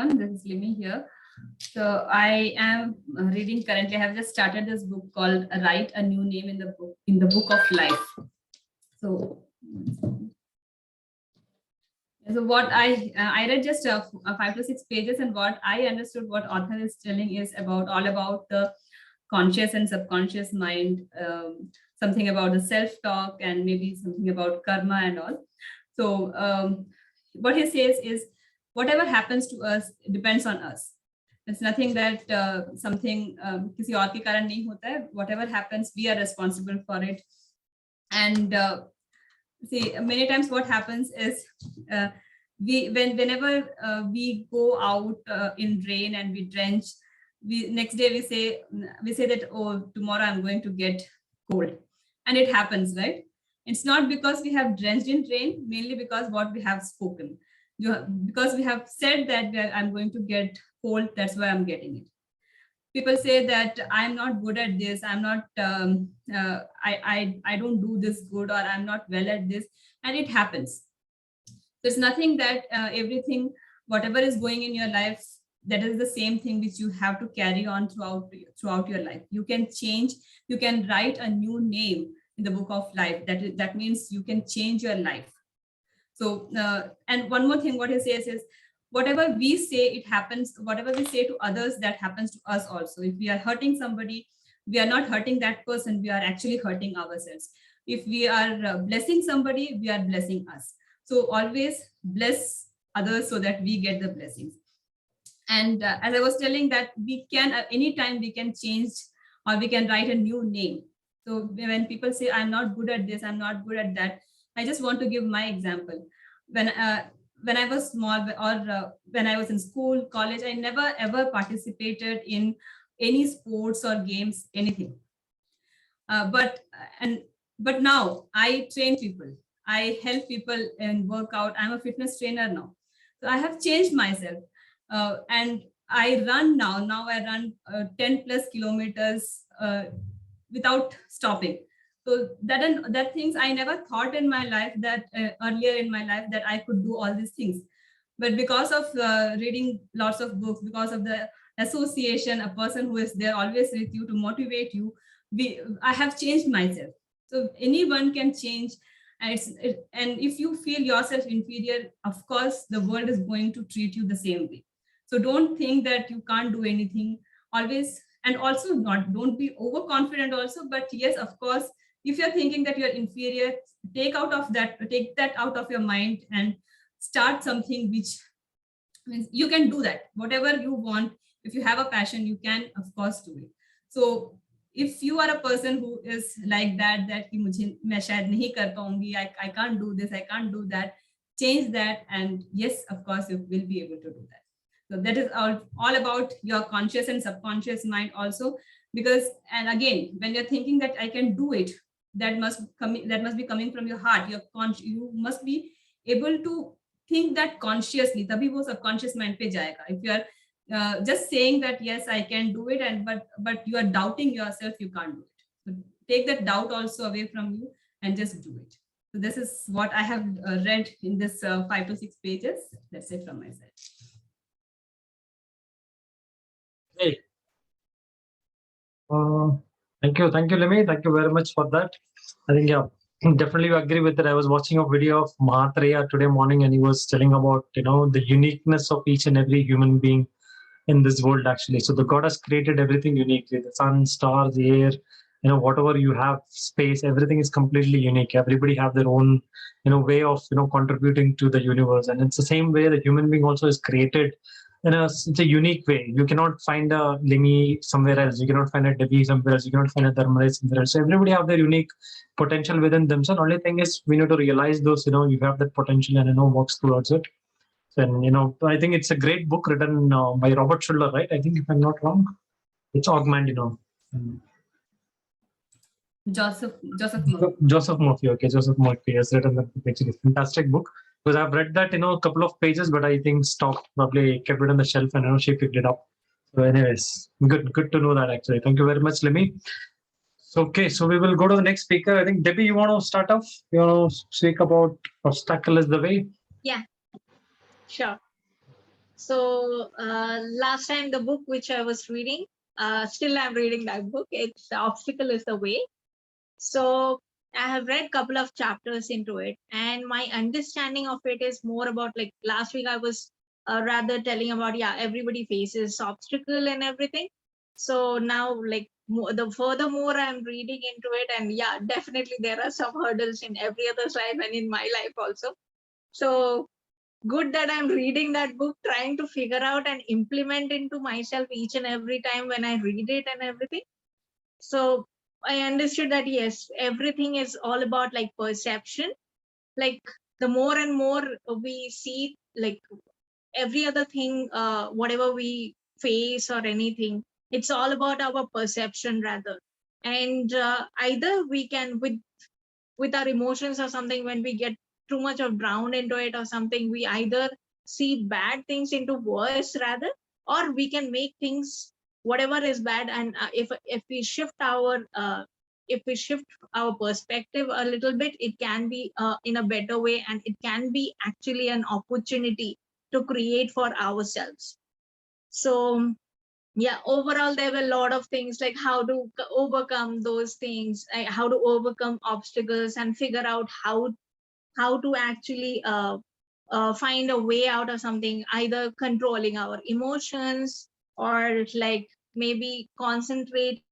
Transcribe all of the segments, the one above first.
everyone. This is Limi here. So I am reading currently. I have just started this book called "Write a New Name in the Book of Life." So, what I read just 5 to 6 pages, and what I understood what author is telling is all about the conscious and subconscious mind, something about the self-talk, and maybe something about karma and all. So what he says is whatever happens to us depends on us. It's nothing that something किसी और के कारण नहीं होता है. Whatever happens, we are responsible for it. And see, many times what happens is whenever we go out in rain and we drench, next day we say that, oh, tomorrow I'm going to get cold, and it happens, right? It's not because we have drenched in rain, mainly because what we have spoken. Because we have said that I'm going to get cold, that's why I'm getting it. People say that I'm not good at this, I'm not I don't do this good, or I'm not well at this, and it happens. There's nothing that everything, whatever is going in your life, that is the same thing which you have to carry on throughout your life. You can change, you can write a new name in the book of life. That means you can change your life. So and one more thing, what he says is whatever we say, it happens. Whatever we say to others, that happens to us also. If we are hurting somebody, we are not hurting that person, we are actually hurting ourselves. If we are blessing somebody, we are blessing us. So always bless others so that we get the blessings. And as I was telling, that we can anytime we can change, or we can write a new name. So when people say I'm not good at this, I'm not good at that, I just want to give my example. When I was small, or when I was in school, college, I never ever participated in any sports or games, anything. But now I train people, I help people in workout. I'm a fitness trainer now. So I have changed myself. And I run now. Now I run 10 plus kilometers without stopping. So that things I never thought in my life, that earlier in my life, that I could do all these things. But because of reading lots of books, because of the association, a person who is there always with you to motivate you, I have changed myself. So anyone can change. And if you feel yourself inferior, of course, the world is going to treat you the same way. So don't think that you can't do anything. Always, and also don't be overconfident also. But yes, of course, if you're thinking that you're inferior, take that out of your mind and start something which means you can do that. Whatever you want, if you have a passion, you can, of course, do it. So if you are a person who is like that कि मैं शायद नहीं कर पाऊंगी, I can't do this, I can't do that, change that, and yes, of course, you will be able to do that. So that is all about your conscious and subconscious mind also. Because, and again, when you're thinking that I can do it, that must be coming from your heart. You must be able to think that consciously. तभी वो subconscious mind पे जाएगा. If you are just saying that yes, I can do it, but you are doubting yourself, you can't do it. So take that doubt also away from you and just do it. So this is what I have read in this 5 to 6 pages. That's it from my side. Hey. Thank you, Limi. Thank you very much for that. I think definitely agree with it. I was watching a video of Mahatreya today morning, and he was telling about the uniqueness of each and every human being in this world, actually. So the God has created everything uniquely: the sun, stars, the air, whatever you have, space, everything is completely unique. Everybody have their own way of contributing to the universe, and it's the same way the human being also is created in it's a unique way. You cannot find a Limi somewhere else, you cannot find a Debbie somewhere else, you cannot find a Dharmalai somewhere else. So everybody have their unique potential within themselves. Only thing is we need to realize those, you have that potential and works towards it. And I think it's a great book written by Robert Schuller, right? I think, if I'm not wrong, it's Augment, Joseph Murphy. Okay, Joseph Murphy has written that book. Actually, fantastic book. Because I've read that, a couple of pages, but I think stopped, probably kept it on the shelf, and she picked it up. So anyways, good to know that, actually. Thank you very much, Limi. So, okay, so we will go to the next speaker. I think, Debbie, you want to start off? You want to speak about Obstacle is the Way? Yeah, sure. So last time the book which I was reading, still I'm reading that book. It's Obstacle is the Way. So I have read a couple of chapters into it, and my understanding of it is more about, like, last week I was rather telling about, yeah, everybody faces obstacle and everything. So now, like, the furthermore I'm reading into it, and yeah, definitely there are some hurdles in every other's life and in my life also. So good that I'm reading that book, trying to figure out and implement into myself each and every time when I read it and everything. So I understood that yes, everything is all about, like, perception. Like, the more and more we see, like, every other thing, whatever we face or anything, it's all about our perception rather. And either we can, with our emotions or something, when we get too much of drowned into it or something, we either see bad things into worse rather, or we can make things whatever is bad. And if we shift our perspective a little bit, it can be in a better way, and it can be actually an opportunity to create for ourselves. So yeah, overall there were a lot of things, like how to overcome those things, how to overcome obstacles, and figure out how to actually find a way out of something, either controlling our emotions, or like maybe concentrating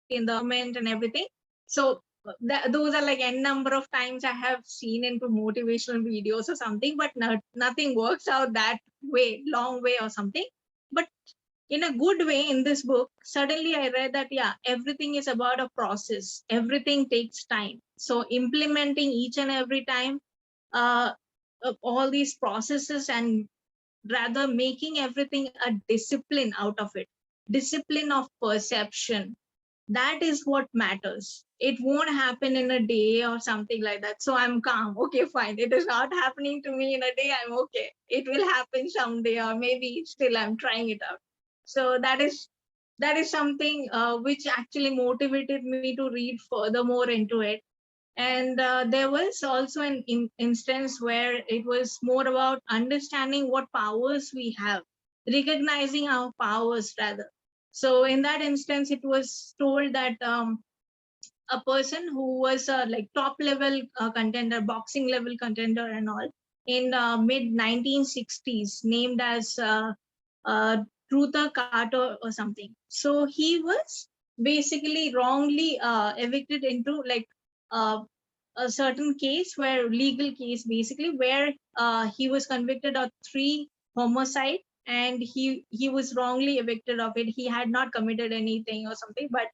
in the moment and everything. So those are like n number of times I have seen into motivational videos or something, but nothing works out that way, long way or something. But in a good way, in this book, suddenly I read that, yeah, everything is about a process. Everything takes time. So implementing each and every time uh, all these processes, and rather making everything a discipline out of it, discipline of perception, that is what matters. It won't happen in a day or something like that. So I'm calm. Okay, fine. It is not happening to me in a day. I'm okay. It will happen someday, or maybe still I'm trying it out. So that is something which actually motivated me to read furthermore into it. And there was also an instance where it was more about understanding what powers we have, recognizing our powers rather. So in that instance, it was told that a person who was like top level contender, boxing level contender and all, in mid 1960s, named as uh, Ruther Carter or something. So he was basically wrongly evicted into, like, uh, a certain case, where legal case basically, where he was convicted of 3 homicide, and he was wrongly evicted of it. He had not committed anything or something, but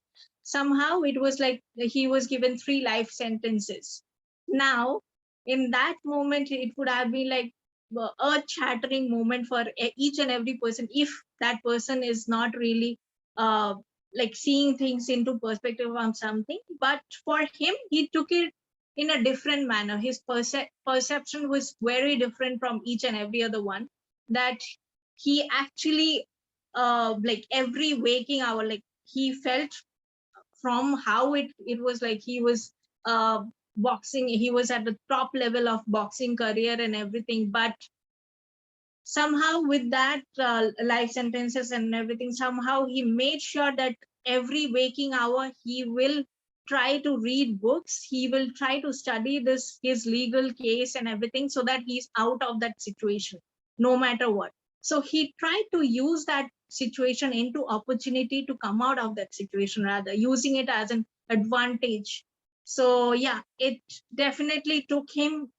somehow it was like he was given 3 life sentences. Now, in that moment, it would have been like earth shattering moment for each and every person, if that person is not really uh, like seeing things into perspective on something. But for him, he took it in a different manner. His perception was very different from each and every other one, that he actually like every waking hour, like, he felt from how it was like he was uh boxing, he was at the top level of boxing career and everything. But somehow with that life sentences and everything, somehow he made sure that every waking hour he will try to read books, he will try to study this his legal case and everything, so that he's out of that situation no matter what. So he tried to use that situation into opportunity to come out of that situation, rather using it as an advantage. So yeah, it definitely took him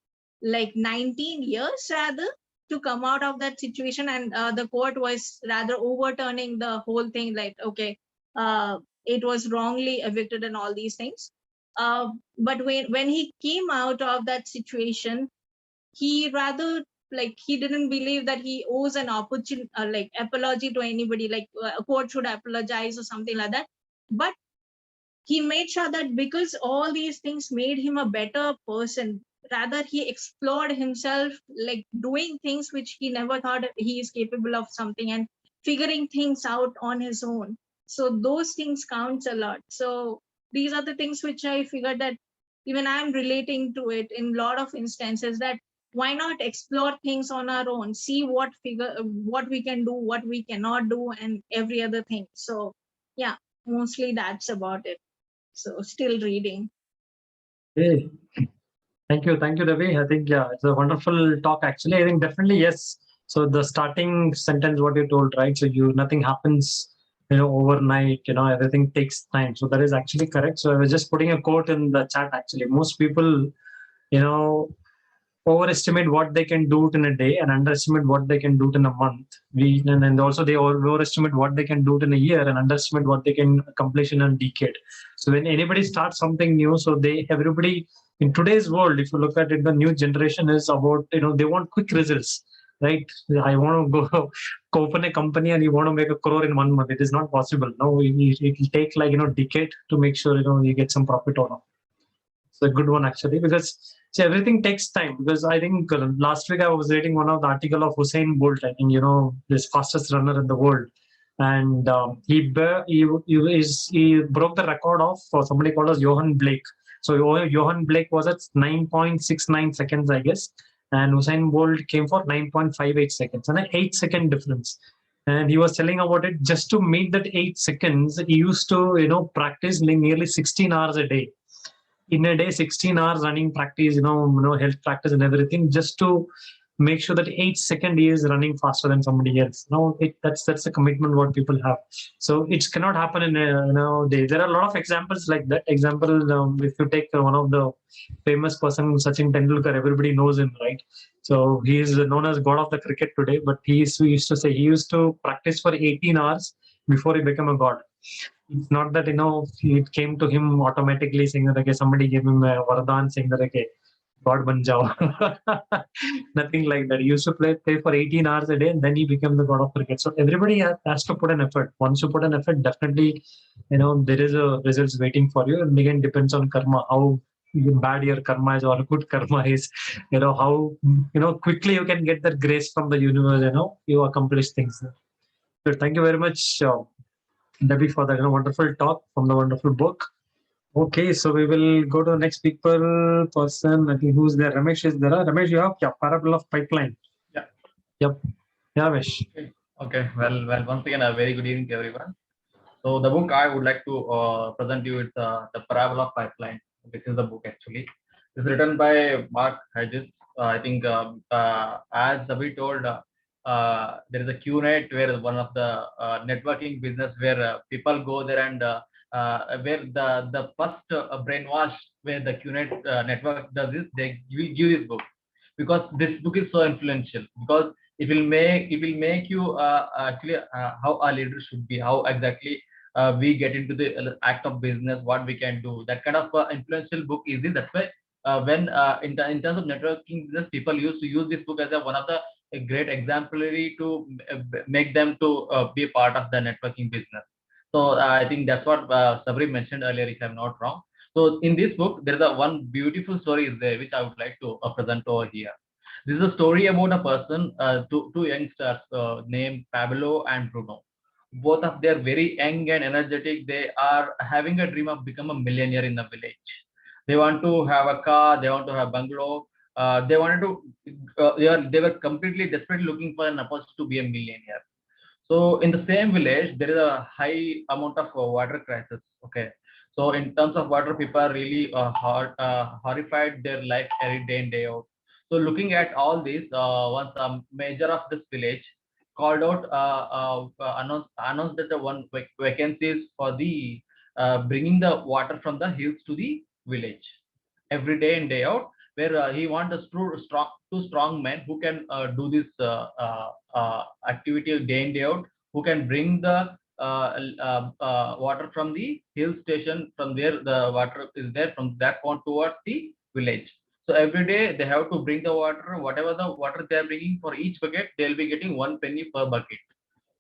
like 19 years rather to come out of that situation. And the court was rather overturning the whole thing, like, okay, it was wrongly evicted and all these things. But when he came out of that situation, he rather, like, he didn't believe that he owes an opportunity, like apology to anybody, like a court should apologize or something like that. But he made sure that because all these things made him a better person, rather he explored himself, like doing things which he never thought he is capable of something, and figuring things out on his own. So those things counts a lot. So these are the things which I figured that even I'm relating to it in a lot of instances, that why not explore things on our own, see what we can do, what we cannot do, and every other thing. So yeah, mostly that's about it. So still reading. Hey, thank you, Ravi. I think yeah, it's a wonderful talk. Actually, I think definitely yes. So the starting sentence, what you told, right? So you nothing happens, overnight. Everything takes time. So that is actually correct. So I was just putting a quote in the chat. Actually, most people, you know, overestimate what they can do it in a day and underestimate what they can do it in a month. And also they overestimate what they can do it in a year and underestimate what they can accomplish in a decade. So when anybody starts something new, so everybody in today's world, if you look at it, the new generation is about, they want quick results, right? I want to go open a company and you want to make a crore in 1 month. It is not possible. No, it will take like, decade to make sure, you get some profit out of it. It's a good one actually, because see, everything takes time. Because I think last week I was reading one of the article of Usain Bolt. I think this fastest runner in the world, and he broke the record of somebody called as Johan Blake. So Johan Blake was at 9.69 seconds, I guess, and Usain Bolt came for 9.58 seconds, and an 8-second difference. And he was telling about it. Just to meet that 8 seconds, he used to practice nearly 16 hours a day. In a day, 16 hours running practice, health practice and everything, just to make sure that 8 second he is running faster than somebody else. That's a commitment what people have. So it cannot happen in a day. There are a lot of examples like that. Example, if you take one of the famous person, Sachin Tendulkar, everybody knows him, right? So he is known as god of the cricket today, but he used to say he used to practice for 18 hours before he became a god. It's not that it came to him automatically, saying that okay, somebody gave him a vardhan saying that okay, god ban jao. Nothing like that. He used to play for 18 hours a day, and then he became the god of cricket. So everybody has to put an effort. Once you put an effort, definitely there is a results waiting for you. And again, depends on karma, how bad your karma is or good karma is. How quickly you can get that grace from the universe. You accomplish things. So thank you very much, Debbie, for that wonderful talk from the wonderful book. Okay, so we will go to the next speaker person. I think who's there? Ramesh is there. Ramesh, you have Parable of Pipeline. Yeah. Yep. Yeah, Ramesh. Okay. Well. Once again, a very good evening to everyone. So the book I would like to present you is the Parable of Pipeline. This is the book actually. It's written by Mark Hedges. I think as we told, there is a QNet where one of the networking business where people go there and where the first brainwash where the QNet network does this, they will give this book because this book is so influential because it will make you actually how a leader should be, how exactly we get into the act of business, what we can do. That kind of influential book is this. That's why when in terms of networking business, people used to use this book as one of the a great exemplary to make them to be a part of the networking business. So I think that's what Sabri mentioned earlier, if I'm not wrong. So in this book, there is a one beautiful story is there, which I would like to present over here. This is a story about a person, two youngsters named Pablo and Bruno. Both of them are very young and energetic. They are having a dream of become a millionaire in the village. They want to have a car. They want to have bungalow. They wanted to. They were completely desperately looking for an opportunity to be a millionaire. So in the same village, there is a high amount of water crisis. Okay. So in terms of water, people are really horrified their life every day in day out. So looking at all this, once a major of this village called out, announced that the one vacancies for the bringing the water from the hills to the village every day in day out, where he wants two strong men who can do this activity day in day out, who can bring the water from the hill station. From there, the water is there from that point towards the village. So every day they have to bring the water. Whatever the water they are bringing for each bucket, they'll be getting 1 penny per bucket.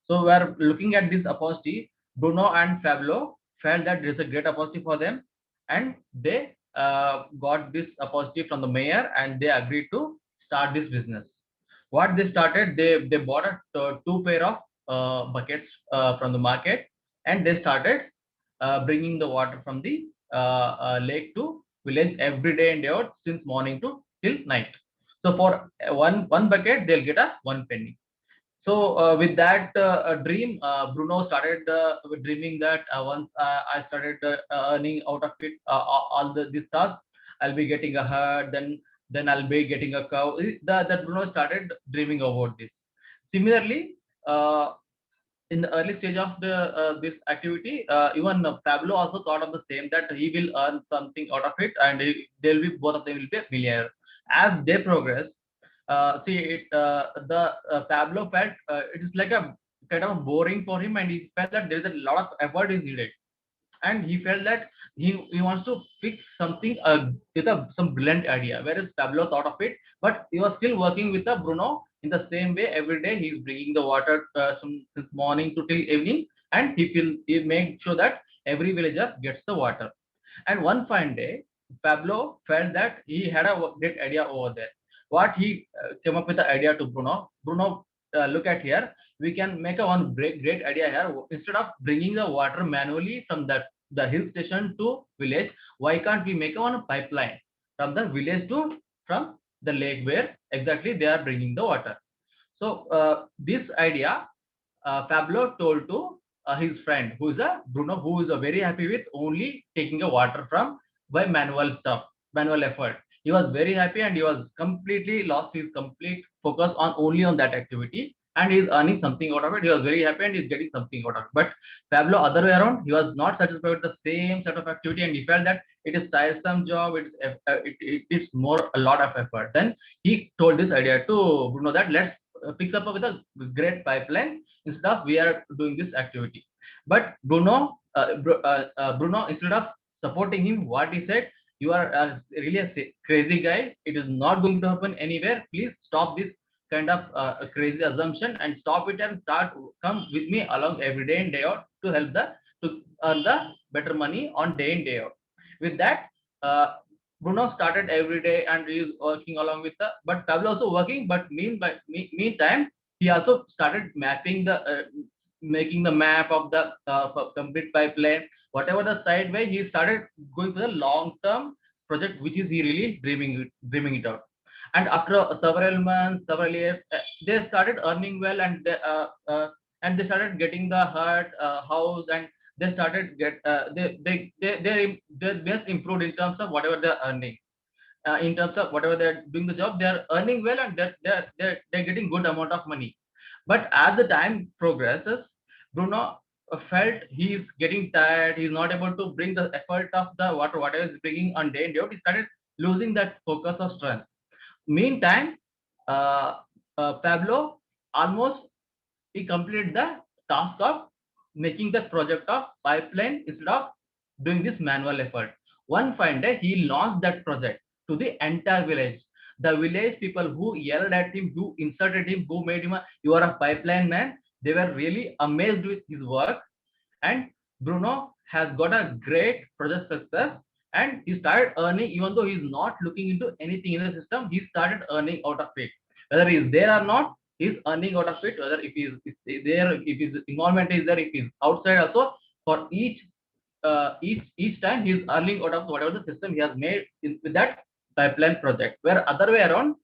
So we are looking at this opportunity. Bruno and Fabio felt that there is a great opportunity for them, and they got this opportunity from the mayor, and they agreed to start this business. What they started, they bought two pair of buckets from the market, and they started bringing the water from the lake to village every day and day out since morning to till night. So for one bucket, they'll get a 1 penny. So with that dream, Bruno started dreaming that once I started earning out of it all this stuff, I'll be getting a herd, then I'll be getting a cow. That Bruno started dreaming about this. Similarly, in the early stage of the this activity, even Pablo also thought of the same, that he will earn something out of it, and they'll be, both of them will be a millionaire. As they progress, see it, the Pablo felt it is like a kind of boring for him, and he felt that there is a lot of effort is needed, and he felt that he wants to fix something with some brilliant idea, whereas Pablo thought of it, but he was still working with the Bruno in the same way. Every day he's bringing the water since morning to till evening, and he made sure that every villager gets the water. And one fine day, Pablo felt that he had a great idea over there. What he came up with the idea to Bruno. Bruno, look at here. We can make a one great idea here. Instead of bringing the water manually from the hill station to village, why can't we make a one pipeline from the village to from the lake where exactly they are bringing the water? So this idea Pablo told to his friend, who is a Bruno, who is very happy with only taking a water from by manual stuff, manual effort. He was very happy, and he was completely lost his complete focus on only on that activity, and he's earning something out of it. He was very happy, and he's getting something out of it. But Pablo, other way around, he was not satisfied with the same set of activity, and he felt that it is tiresome job. It's more a lot of effort. Then he told this idea to Bruno that let's fix up with a great pipeline instead of we are doing this activity. But Bruno, instead of supporting him, what he said, you are really a crazy guy. It is not going to happen anywhere. Please stop this kind of crazy assumption and stop it, and come with me along every day and day out to help to earn the better money on day in day out. With that, Bruno started every day, and he is working along with but Pablo also working, but meantime, he also started making the map of the complete pipeline. Whatever the side way, he started going for the long-term project, which is he really dreaming it out. And after several months, several years, they started earning well, and they started getting the hut, house, and they started they best improved in terms of whatever they're earning. In terms of whatever they're doing the job, they're earning well, and they're getting good amount of money. But as the time progresses, Bruno felt he's getting tired. He's not able to bring the effort of the water, whatever is bringing on day and day out. He started losing that focus of strength. Meantime, Pablo almost he completed the task of making the project of pipeline instead of doing this manual effort. One fine day, he launched that project to the entire village. The village people who yelled at him, who insulted him, who made him you are a pipeline man, they were really amazed with his work. And Bruno has got a great project success, and he started earning, even though he's not looking into anything in the system, he started earning out of it. Whether he's there or not, he's earning out of it. Whether if he's there, if his involvement is there, if he's outside also, for each time he's earning out of whatever the system he has made with that pipeline project. Where other way around,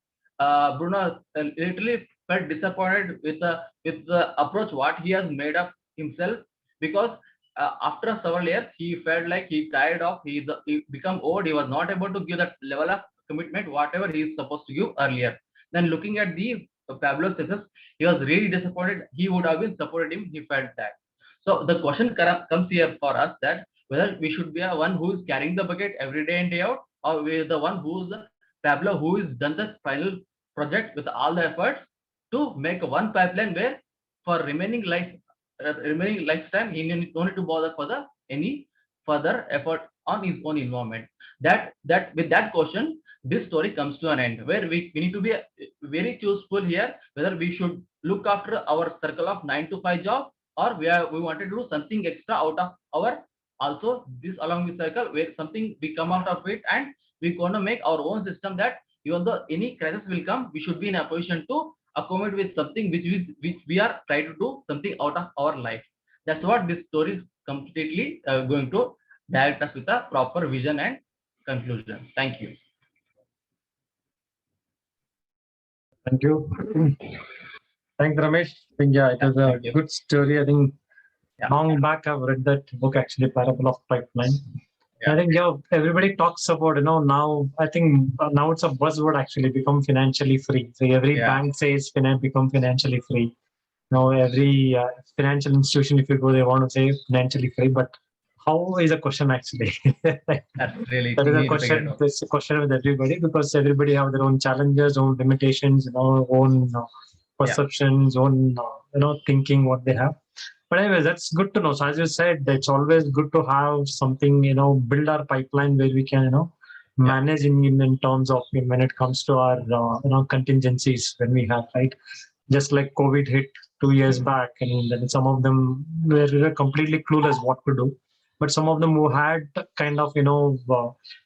Bruno literally felt disappointed with the approach what he has made of himself, because after several years he felt like he tired of he become old. He was not able to give that level of commitment whatever he is supposed to give earlier. Then looking at the Pablo's success, he was really disappointed. He would have been supported him. He felt that. So the question comes here for us, that whether we should be a one who is carrying the bucket every day and day out, or we are the one who is the Pablo who is done the final project with all the efforts to make one pipeline where for remaining lifetime he no need to bother for any further effort on his own involvement. That with that question, this story comes to an end, where we need to be very chooseful here, whether we should look after our circle of 9 to 5 job, or we wanted to do something extra out of our also this along with cycle, where something we come out of it, and we're going to make our own system, that even though any crisis will come, we should be in a position to accommodate with something which we are trying to do something out of our life. That's what this story is completely going to direct us with a proper vision and conclusion. Thank you. Thank you. Thanks, Ramesh. I think, yeah, it Yeah, was a thank you. good story. I think Yeah. long back I've read that book, actually, Parable of Pipeline. Yeah. I think, yeah, everybody talks about, now I think now it's a buzzword, actually, become financially free. So every Yeah. bank says become financially free. Now every financial institution, if you go, they want to say financially free, but how is a question, actually? That's really That is we a need to figure it question. out. It's a question with everybody, because everybody have their own challenges, own limitations, own perceptions, own thinking what they have. But anyways, that's good to know. So as you said, it's always good to have something, build our pipeline where we can manage in terms of when it comes to our contingencies when we have, right. Just like COVID hit 2 years back, and then some of them were completely clueless what to do. But some of them who had kind of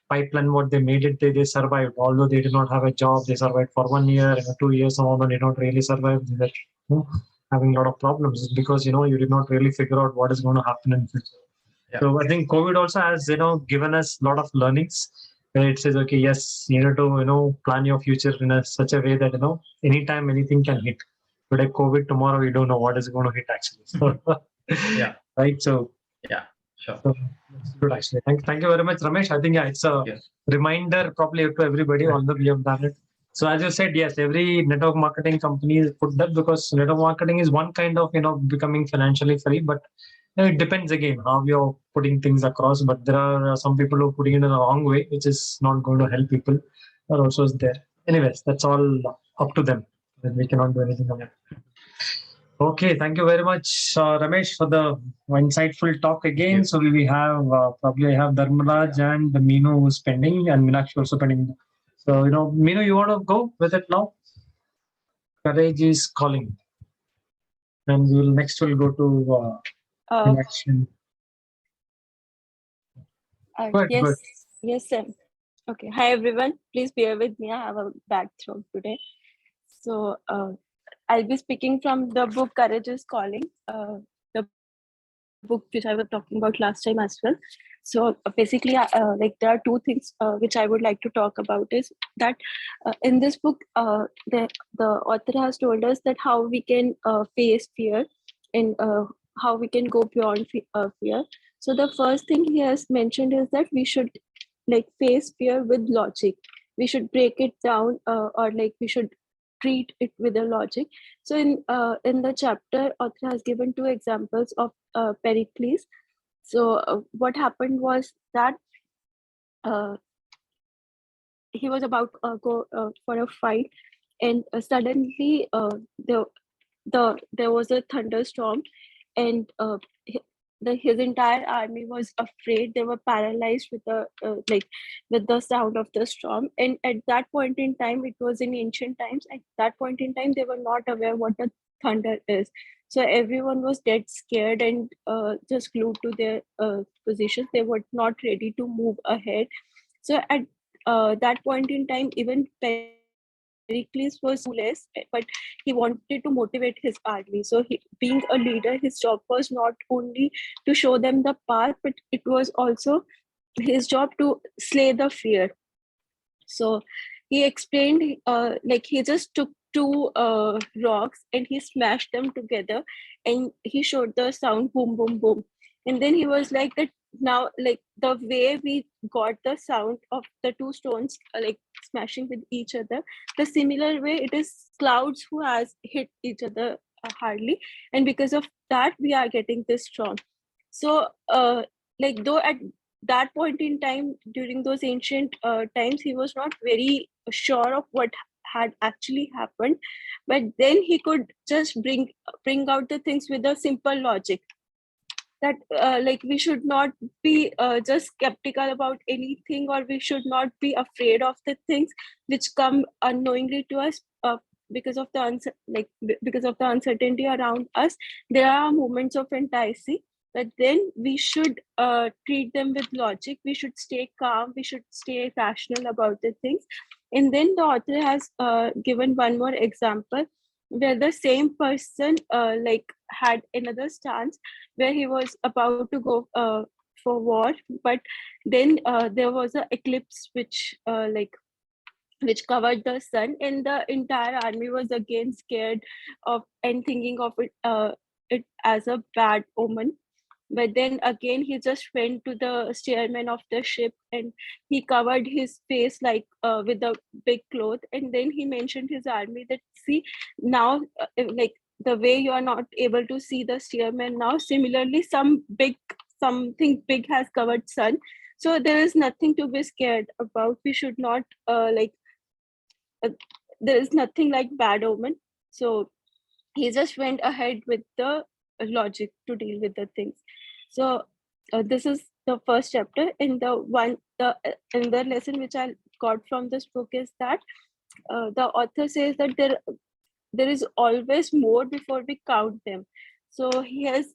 pipeline, what they made it, they survived. Although they did not have a job, they survived for 1 year, 2 years. Some of them did not really survive. They were, having a lot of problems because you did not really figure out what is going to happen in future. Yeah. So I think COVID also has given us a lot of learnings where it says, okay, yes, you need to plan your future in such a way that anytime anything can hit. Today COVID, tomorrow you don't know what is going to hit, actually. So, Yeah. right. So Yeah, sure. so that's good, actually. Thank you very much, Ramesh. I think, yeah, it's a Yes. reminder probably to everybody, although we have done it. So as you said, yes, every network marketing company put that, because network marketing is one kind of becoming financially free, but it depends again how you're putting things across. But there are some people who are putting it in the wrong way, which is not going to help people. That also is there. Anyways, that's all up to them. We cannot do anything about it. Okay, thank you very much, Ramesh, for the insightful talk again. you. So we have probably I have Dharmaraj and Meenu who's pending, and Meenakshi also pending. So Meenu, you want to go with it now? Courage is calling, and we'll go to Uh, Meenakshi. Good, yes, good. yes, Sam. Okay. Hi, everyone. Please bear with me. I have a bad throat today. So I'll be speaking from the book Courage is Calling, the book which I was talking about last time as well. So basically, like there are two things which I would like to talk about is that in this book, the author has told us that how we can face fear and how we can go beyond fear. So the first thing he has mentioned is that we should like face fear with logic. We should break it down, or like we should treat it with a logic. So in the chapter, author has given two examples of Pericles. So what happened was that he was about to go for a fight, and suddenly there was a thunderstorm, and his entire army was afraid. They were paralyzed with the with the sound of the storm. And at that point in time, it was in ancient times. At that point in time, they were not aware what the thunder is. So everyone was dead scared and just glued to their positions. They were not ready to move ahead. So at that point in time, even Pericles was clueless, but he wanted to motivate his army. So, being a leader, his job was not only to show them the path, but it was also his job to slay the fear. So, he explained, like he just took two rocks and he smashed them together, and he showed the sound boom, boom, boom. And then he was like that. Now, like the way we got the sound of the two stones like smashing with each other, the similar way it is clouds who has hit each other hardly, and because of that we are getting this storm. So like though at that point in time during those ancient times he was not very sure of what had actually happened, but then he could just bring out the things with a simple logic, that like we should not be just skeptical about anything, or we should not be afraid of the things which come unknowingly to us because of the because of the uncertainty around us. There are moments of anxiety, but then we should treat them with logic. We should stay calm, we should stay rational about the things. And then the author has given one more example where the same person like had another stance where he was about to go for war, but then there was an eclipse which like which covered the sun, and the entire army was again scared of and thinking of it as a bad omen. But then again, he just went to the steerman of the ship and he covered his face like with a big cloth. And then he mentioned his army that, see, now, like the way you are not able to see the steerman now, similarly, something big has covered sun. So there is nothing to be scared about. We should not there is nothing like bad omen. So he just went ahead with the logic to deal with the things. So this is the first chapter. And the another lesson which I got from this book is that the author says that there is always more before we count them. So he has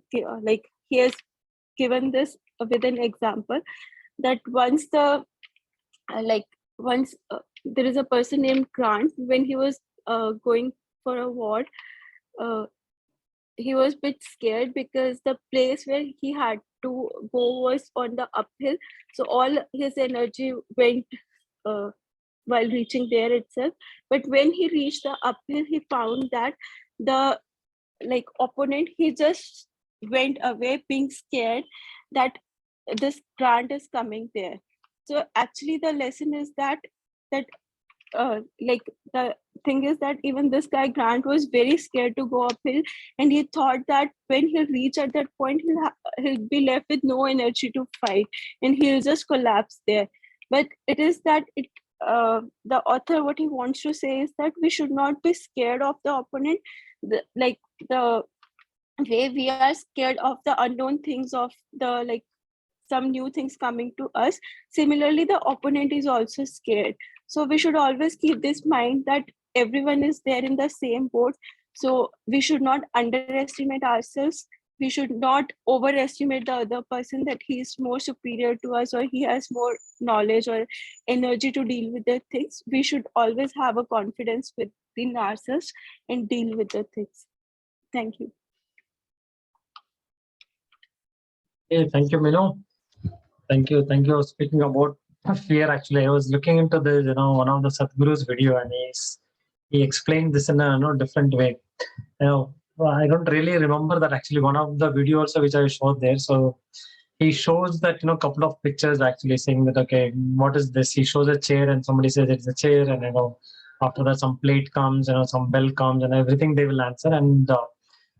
he has given this with an example that once there is a person named Grant. When he was going for a war, he was a bit scared because the place where he had to go was on the uphill. So all his energy went while reaching there itself. But when he reached the uphill, he found that the opponent, he just went away being scared that this Grant is coming there. So actually the lesson is that the thing is that even this guy Grant was very scared to go uphill, and he thought that when he'll reach at that point, he'll be left with no energy to fight and he'll just collapse there. But it is that the author, what he wants to say is that we should not be scared of the opponent, the way we are scared of the unknown things, of the some new things coming to us. Similarly, the opponent is also scared. So we should always keep this mind that everyone is there in the same boat. So we should not underestimate ourselves. We should not overestimate the other person, that he is more superior to us or he has more knowledge or energy to deal with the things. We should always have a confidence within ourselves and deal with the things. Thank you. Hey, thank you, Minu. Thank you. Speaking about fear, actually, I was looking into this, one of the Sadhguru's video, and he explained this in a different way. I don't really remember that actually one of the video also which I showed there. So he shows that couple of pictures actually saying that, okay, what is this? He shows a chair and somebody says it's a chair, and after that some plate comes, some bell comes, and everything they will answer, and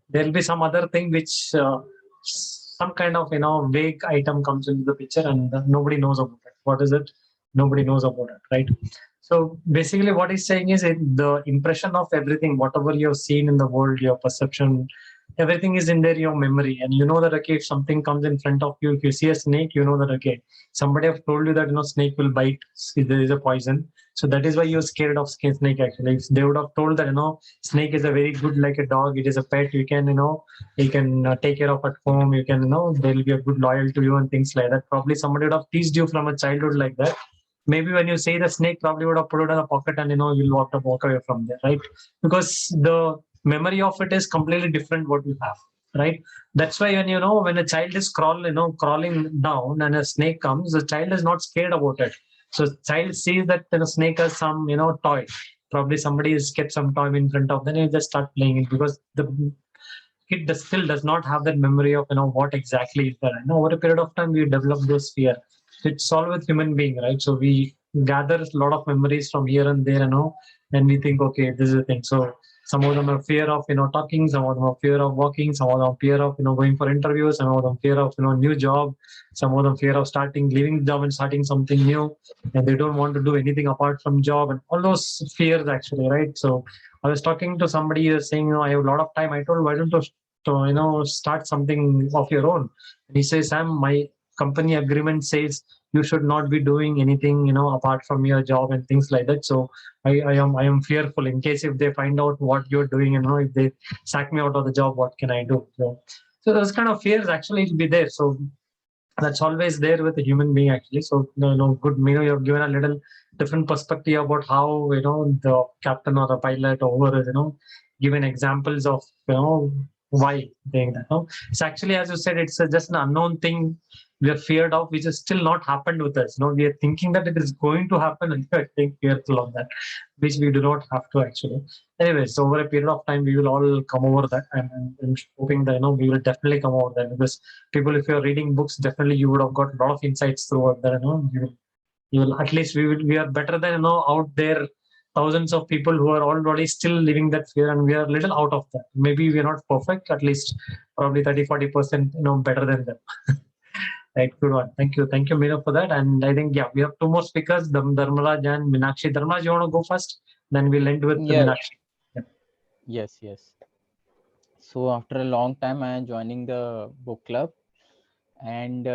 there'll be some other thing which some kind of vague item comes into the picture, and nobody knows about it. What is it? Nobody knows about it, right? So basically what he's saying is the impression of everything, whatever you've seen in the world, your perception, everything is in there, your memory. And you know that, okay, if something comes in front of you, if you see a snake, you know that, okay, somebody have told you that, snake will bite, there is a poison. So that is why you're scared of snake actually. If they would have told that, snake is a very good, like a dog, it is a pet, you can, you can take care of at home, you can, they'll be a good loyal to you and things like that. Probably somebody would have teased you from a childhood like that. Maybe when you say the snake, probably would have put it in a pocket and you'll walk away from there, right? Because the memory of it is completely different what you have, right? That's why when a child is crawling down and a snake comes, the child is not scared about it. So child sees that snake has some toy. Probably somebody has kept some toy in front of them, and you just start playing it, because the kid still does not have that memory of what exactly is there. Over a period of time we develop those fear. It's all with human being, right? So we gather a lot of memories from here and there, and we think, okay, this is the thing. So some of them are fear of talking, some of them are fear of walking, some of them are fear of going for interviews, some of them fear of new job, some of them fear of leaving the job and starting something new, and they don't want to do anything apart from job, and all those fears actually, right? So I was talking to somebody who was saying, I have a lot of time. I told, why don't you start something of your own? And he says, Sam, my company agreement says you should not be doing anything apart from your job and things like that. So I am fearful in case if they find out what you're doing, if they sack me out of the job, what can I do? So those kind of fears actually will be there. So that's always there with a human being actually. So good, you have given a little different perspective about how the captain or the pilot over given examples of why doing that. No, it's actually, as you said, it's just an unknown thing we are feared of, which has still not happened with us. No, we are thinking that it is going to happen, and we are being fearful of that, which we do not have to actually. Anyways, over a period of time, we will all come over that, and I'm hoping that we will definitely come over that, because people, if you're reading books, definitely you would have got a lot of insights throughout that. You will at least we are better than out there thousands of people who are already still living that fear, and we are little out of that. Maybe we are not perfect, at least probably 30-40% better than them. Right, good one. Thank you, Meera, for that. And I think, yeah, we have two more speakers, Dharmaraj and Minakshi. Dharmaraj, you want to go first, then we'll end with Yeah. Minakshi. Yes. So after a long time, I am joining the book club, and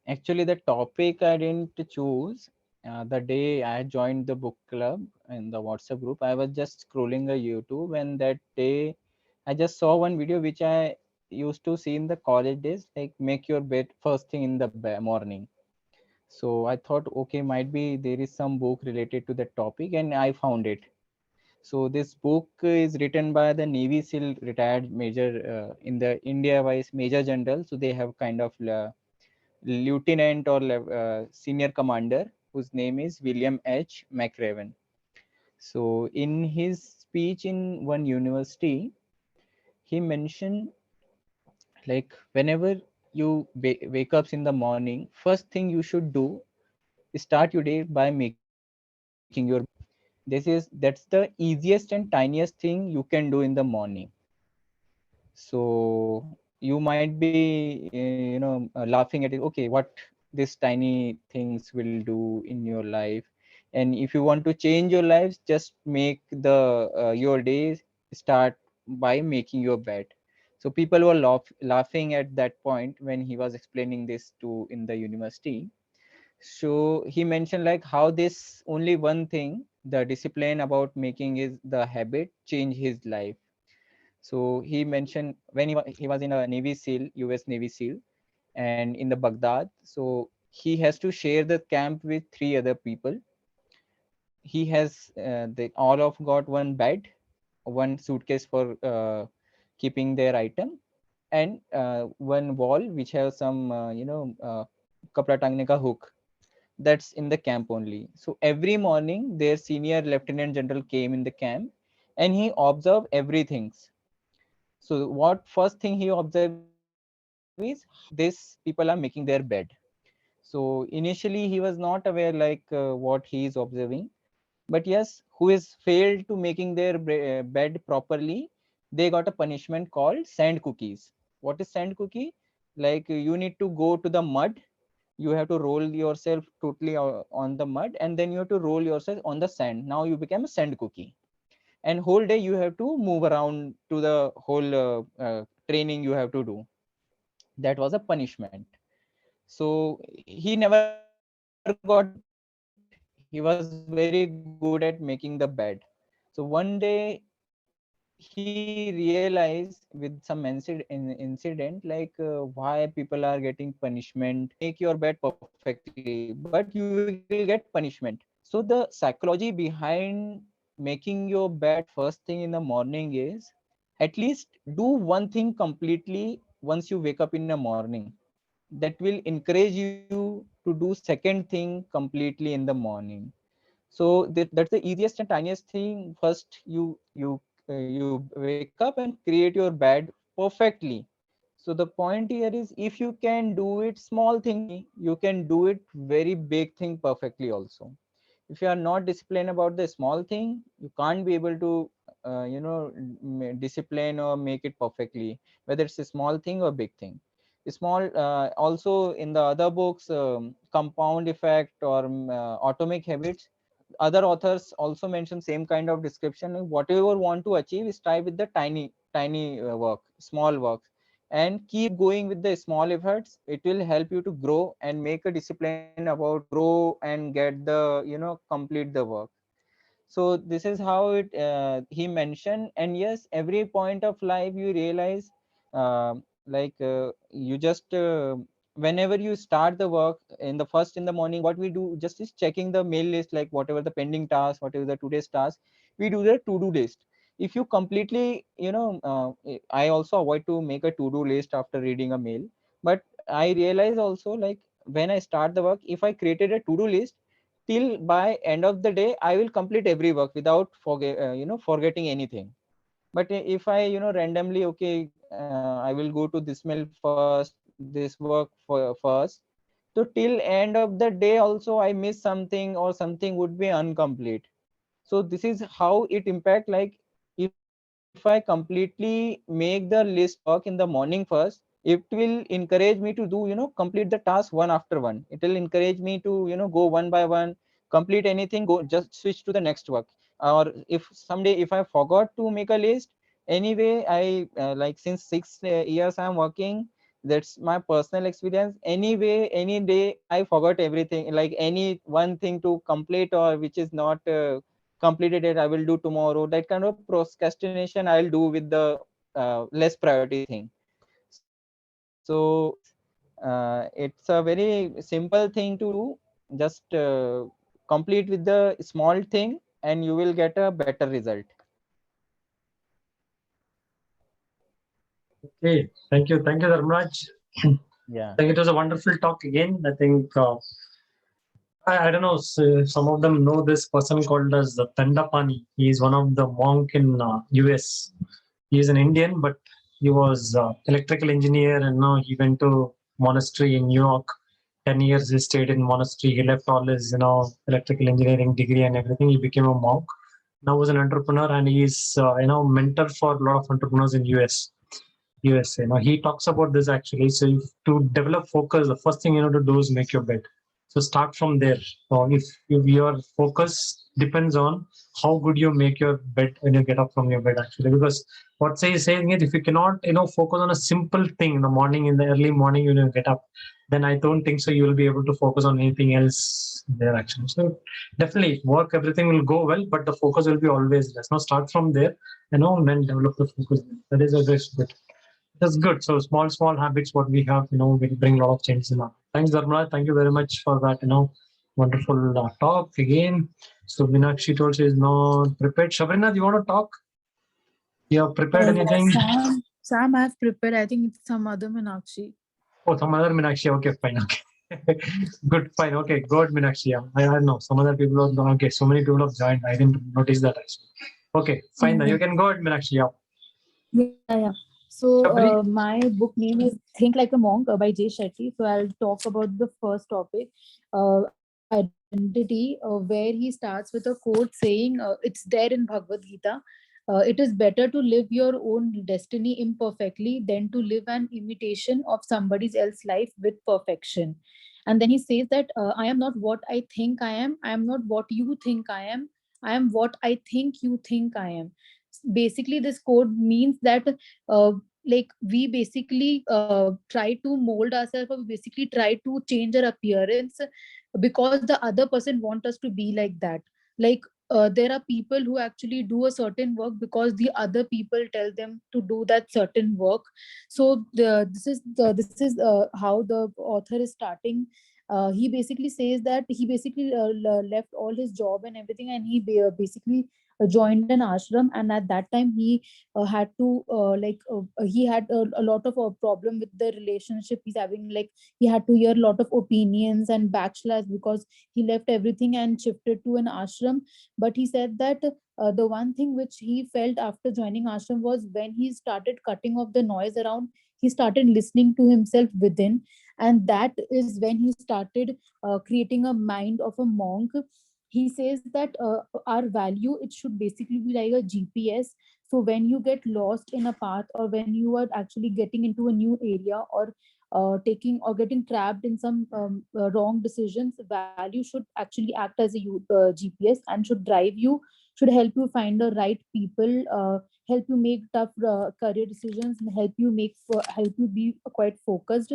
actually the topic I didn't choose. The day I joined the book club in the WhatsApp group, I was just scrolling a YouTube, and that day I just saw one video which I used to see in the college days, like make your bed first thing in the morning. So I thought, okay, might be there is some book related to that topic, and I found it. So this book is written by the Navy SEAL retired major in the India wise Major General. So they have kind of lieutenant or senior commander whose name is William H. McRaven. So in his speech in one university, he mentioned, like, whenever you wake up in the morning, first thing you should do is start your day by making your bed. That's the easiest and tiniest thing you can do in the morning. So you might be laughing at it, okay, what these tiny things will do in your life. And if you want to change your lives, just make the your day start by making your bed. So people were laughing at that point when he was explaining this to in the university. So he mentioned like how this only one thing, the discipline about making is the habit, change his life. So he mentioned when he was in a Navy SEAL, US Navy SEAL, and in the Baghdad. So he has to share the camp with 3 other people. He has they all of got one bed, one suitcase for keeping their item, and one wall which has some kapra tangne ka hook. That's in the camp only. So every morning their senior lieutenant general came in the camp, and he observed everything. So what first thing he observed is these people are making their bed. So initially he was not aware like what he is observing, but yes, who is failed to making their bed properly, they got a punishment called sand cookies. What is sand cookie? Like you need to go to the mud, you have to roll yourself totally on the mud, and then you have to roll yourself on the sand. Now you become a sand cookie, and whole day you have to move around to the whole training you have to do. That was a punishment. So he never got it. He was very good at making the bed. So one day he realized with some incident like why people are getting punishment. You can make your bed perfectly, but you will get punishment. So the psychology behind making your bed first thing in the morning is at least do one thing completely once you wake up in the morning. That will encourage you to do second thing completely in the morning. So that's the easiest and tiniest thing. First you wake up and create your bed perfectly. So the point here is, if you can do it small thing perfectly, you can do it very big thing perfectly also. If you are not disciplined about the small thing, you can't be able to discipline or make it perfectly, whether it's a small thing or big thing. Small also in the other books, compound effect or atomic habits, other authors also mention same kind of description. Whatever want to achieve, start with the tiny work, small work, and keep going with the small efforts. It will help you to grow and make a discipline about grow and get the complete the work. So this is how it he mentioned. And yes, every point of life you realize, you just whenever you start the work in the first in the morning, what we do just is checking the mail list, like whatever the pending task, whatever the today's task, we do the to-do list. if you completely, I also avoid to make a to-do list after reading a mail, but I realize also, like, when I start the work, if I created a to-do list, till by end of the day I will complete every work without forgetting anything. But if I, randomly, okay, I will go to this mail first, this work first, so till end of the day also I miss something, or something would be incomplete. So this is how it impact. Like, if I completely make the list work in the morning first, it will encourage me to do, complete the task one after one. It will encourage me to, go one by one, complete anything, go just switch to the next work. Or if someday if I forgot to make a list, anyway, I like, since 6 years I'm working, that's my personal experience. Anyway, any day I forgot everything, like any one thing to complete, or which is not completed it, I will do tomorrow. That kind of procrastination I'll do with the less priority thing. So it's a very simple thing to do. Just complete with the small thing, and you will get a better result. Okay, thank you, Dharmraj. Yeah. I think it was a wonderful talk again. I think I don't know. Some of them know this person called as the Tandapani. He is one of the monk in US. He is an Indian, but he was electrical engineer, and now he went to monastery in New York. 10 years he stayed in monastery. He left all his electrical engineering degree and everything. He became a monk. Now he's an entrepreneur, and he is mentor for a lot of entrepreneurs in US. USA. Now he talks about this actually. So to develop focus, the first thing you know to do is make your bed. So start from there. So if your focus depends on how good you make your bed when you get up from your bed, actually, because what say is saying is if you cannot focus on a simple thing in the morning, in the early morning when you get up, then I don't think so you will be able to focus on anything else there actually. So definitely work, everything will go well, but the focus will be always less. Now start from there, and then develop the focus. That is a best bit. That's good. So small habits, what we have, will bring a lot of change in our. Thanks, Dharmraj. Thank you very much for that, wonderful talk again. So Meenakshi told she is not prepared. Shabrina, do you want to talk? You have prepared anything? Sam, I've prepared. I think it's some other Meenakshi. Oh, some other Meenakshi. Okay, fine. Okay. Good, fine. Okay, good, Meenakshi. Yeah. I don't know. Some other people have not. Okay, so many people have joined. I didn't notice that actually. Okay, fine. Then you can go ahead, Meenakshi. Yeah. Yeah. So Shabri? my book name is Think Like a Monk by Jay Shetty. So I'll talk about the first topic, identity, where he starts with a quote saying, it's there in Bhagavad Gita. It is better to live your own destiny imperfectly than to live an imitation of somebody else's life with perfection. And then he says that I am not what I think I am. I am not what you think I am. I am what I think you think I am. Basically, this code means that like we basically try to mold ourselves, or basically try to change our appearance because the other person want us to be like that. Like there are people who actually do a certain work because the other people tell them to do that certain work. So this is how the author is starting. He basically says that he basically left all his job and everything, and he basically joined an ashram. And at that time he had to he had a lot of problem with the relationship he's having. Like he had to hear a lot of opinions and backslash because he left everything and shifted to an ashram. But he said that the one thing which he felt after joining ashram was when he started cutting off the noise around, he started listening to himself within. And that is when he started creating a mind of a monk. He says that our value, it should basically be like a GPS. So when you get lost in a path, or when you are actually getting into a new area, or taking or getting trapped in some wrong decisions, value should actually act as a GPS and should drive you, should help you find the right people, help you make tough career decisions, and help you be quite focused.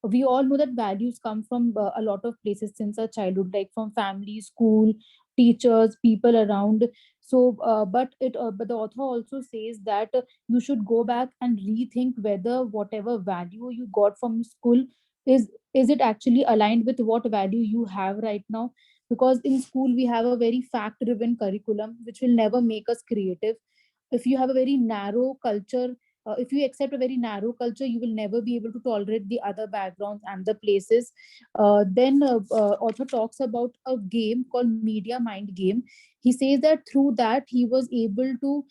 We all know that values come from a lot of places since our childhood, like from family, school, teachers, people around. So but the author also says that you should go back and rethink whether whatever value you got from school is it actually aligned with what value you have right now. Because in school we have a very fact driven curriculum which will never make us creative. if you have a very narrow culture, if you accept a very narrow culture, you will never be able to tolerate the other backgrounds and the places. Then author talks about a game called Media Mind Game. He says that through that he was able to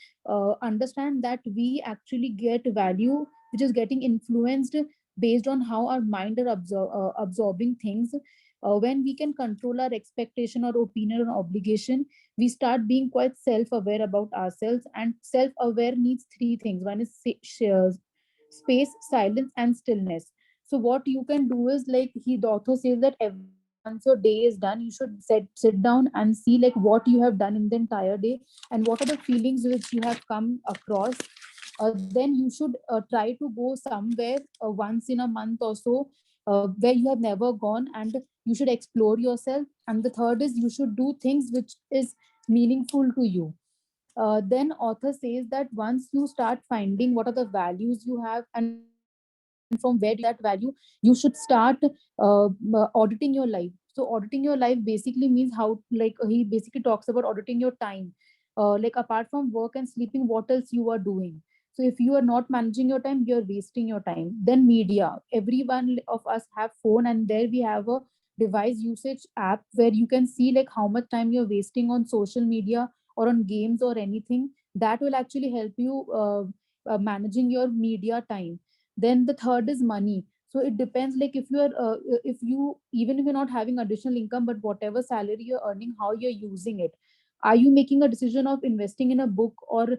understand that we actually get value which is getting influenced based on how our mind are absorbing things. When we can control our expectation or opinion or obligation, we start being quite self-aware about ourselves. And self-aware needs three things. One is space, silence, and stillness. So what you can do is, like the author says that once your day is done, you should sit down and see like what you have done in the entire day and what are the feelings which you have come across. Then you should try to go somewhere once in a month or so, where you have never gone, and you should explore yourself. And the third is you should do things which is meaningful to you. Then author says that once you start finding what are the values you have and from where that value, you should start auditing your life. So auditing your life basically means how, like he basically talks about auditing your time, like apart from work and sleeping, what else you are doing. So if you are not managing your time, you're wasting your time. Then media, everyone of us have phone, and there we have a device usage app where you can see like how much time you're wasting on social media or on games or anything. That will actually help you managing your media time. Then the third is money. So it depends, like if you are if you, even if you're not having additional income, but whatever salary you're earning, how you're using it. Are you making a decision of investing in a book, or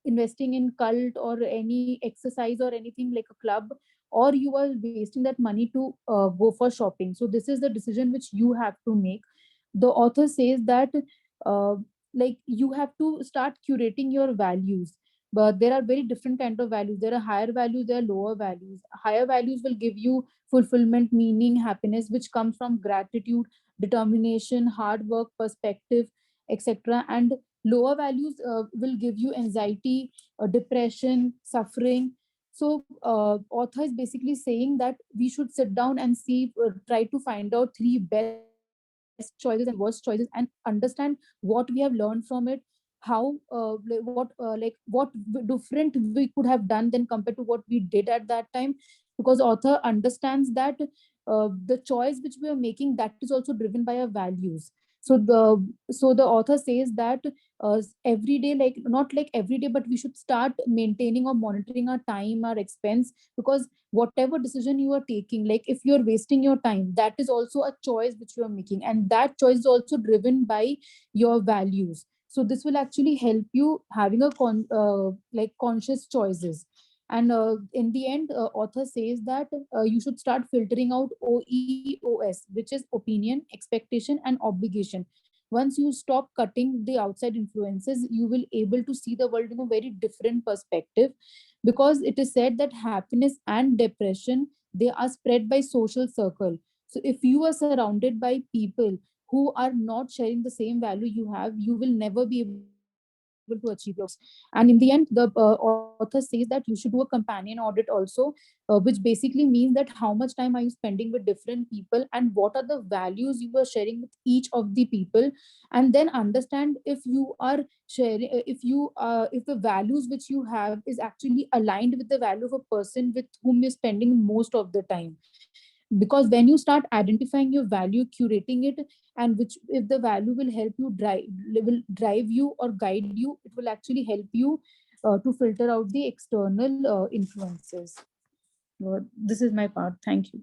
investing in cult or any exercise or anything like a club, or you are wasting that money to go for shopping? So this is the decision which you have to make. The author says that uh, like you have to start curating your values. But there are very different kind of values. There are higher values, there are lower values. Higher values will give you fulfillment, meaning, happiness, which comes from gratitude, determination, hard work, perspective, etc. And lower values will give you anxiety, depression, suffering. So author is basically saying that we should sit down and see, try to find out three best choices and worst choices, and understand what we have learned from it, how what different we could have done than compared to what we did at that time. Because author understands that the choice which we are making, that is also driven by our values. So the author says that every day, like not like every day, but we should start maintaining or monitoring our time, our expense. Because whatever decision you are taking, like if you're wasting your time, that is also a choice which you are making, and that choice is also driven by your values. So this will actually help you having a like conscious choices. And in the end, author says that you should start filtering out OEOS, which is opinion, expectation, and obligation. Once you stop cutting the outside influences, you will able to see the world in a very different perspective. Because it is said that happiness and depression, they are spread by social circle. So if you are surrounded by people who are not sharing the same value you have, you will never be able to achieve your goals. And in the end, the author says that you should do a companion audit also, which basically means that how much time are you spending with different people, and what are the values you are sharing with each of the people. And then understand if you are sharing, if the values which you have is actually aligned with the value of a person with whom you're spending most of the time. Because when you start identifying your value, curating it, and which if the value will help you drive you or guide you, it will actually help you to filter out the external influences. This is my part. Thank you.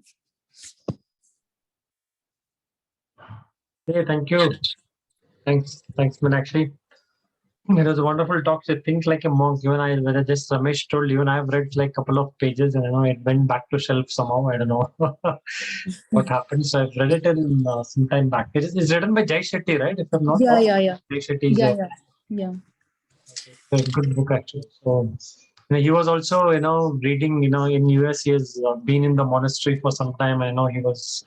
Hey, thank you. Thanks, Meenakshi. It was a wonderful talk. So think like a monk. Even I, when I just Ramesh told you, and I've read like a couple of pages, and it went back to shelf somehow. I don't know what happened. So I've read it in some time back. It's written by Jai Shetty, right? If I'm not wrong. Yeah. Jai Shetty is Yeah. a good book actually. So he was also, reading. In US, he has been in the monastery for some time. I know he was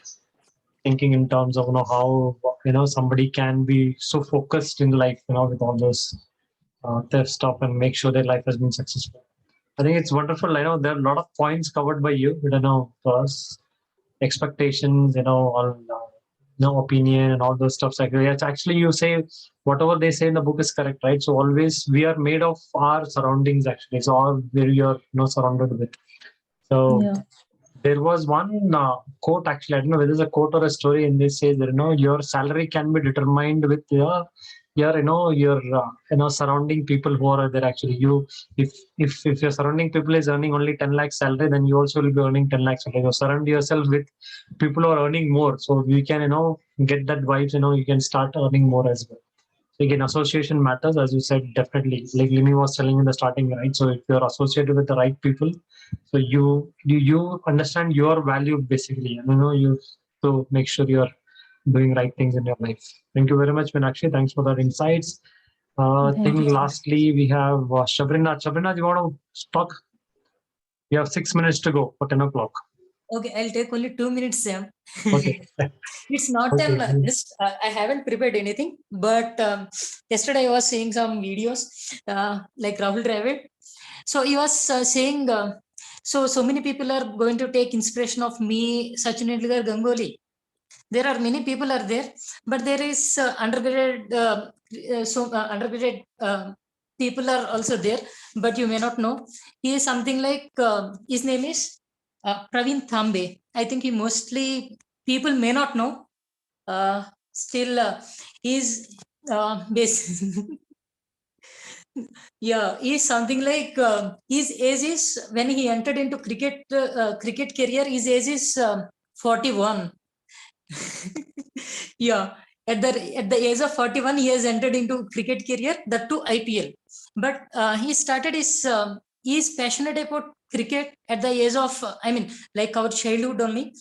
thinking in terms of how somebody can be so focused in life, with all those their stuff, and make sure their life has been successful. I think it's wonderful. I know there are a lot of points covered by you. I don't know, for us, expectations, all opinion and all those stuff. Like, it's actually, you say whatever they say in the book is correct, right? So always we are made of our surroundings. Actually, it's all where you're surrounded with. So Yeah. there was one quote, actually, I don't know whether it's a quote or a story, and they say that your salary can be determined with your surrounding people who are there. Actually, you, if your surrounding people is earning only 10 lakhs salary, then you also will be earning 10 lakhs salary. So surround yourself with people who are earning more, so you can get that vibes. You can start earning more as well. So again, association matters, as you said, definitely. Like Limi was telling in the starting, right? So if you're associated with the right people, so you understand your value basically, and you to make sure you're doing right things in your life. Thank you very much, Meenakshi. Thanks for that insights. I Thank think you. lastly we have Shabrina. Shabrina, do you want to talk? You have 6 minutes to go for 10 o'clock. Okay, I'll take only 2 minutes, Sam. Okay. It's not Okay. just I haven't prepared anything, but yesterday I was seeing some videos like Rahul Dravid. So he was saying, so many people are going to take inspiration of me, Sachin Tendulkar, Ganguly. There are many people are there, but there is undergraduate people are also there, but you may not know. He is something like his name is Praveen Thambe. I think he mostly people may not know. Still, he's base. Yeah, he's something like his age is when he entered into cricket career. His age is 41. Yeah, at the age of 41 he has entered into cricket career, that too IPL. But he started his he is passionate about cricket at the age of like our childhood only.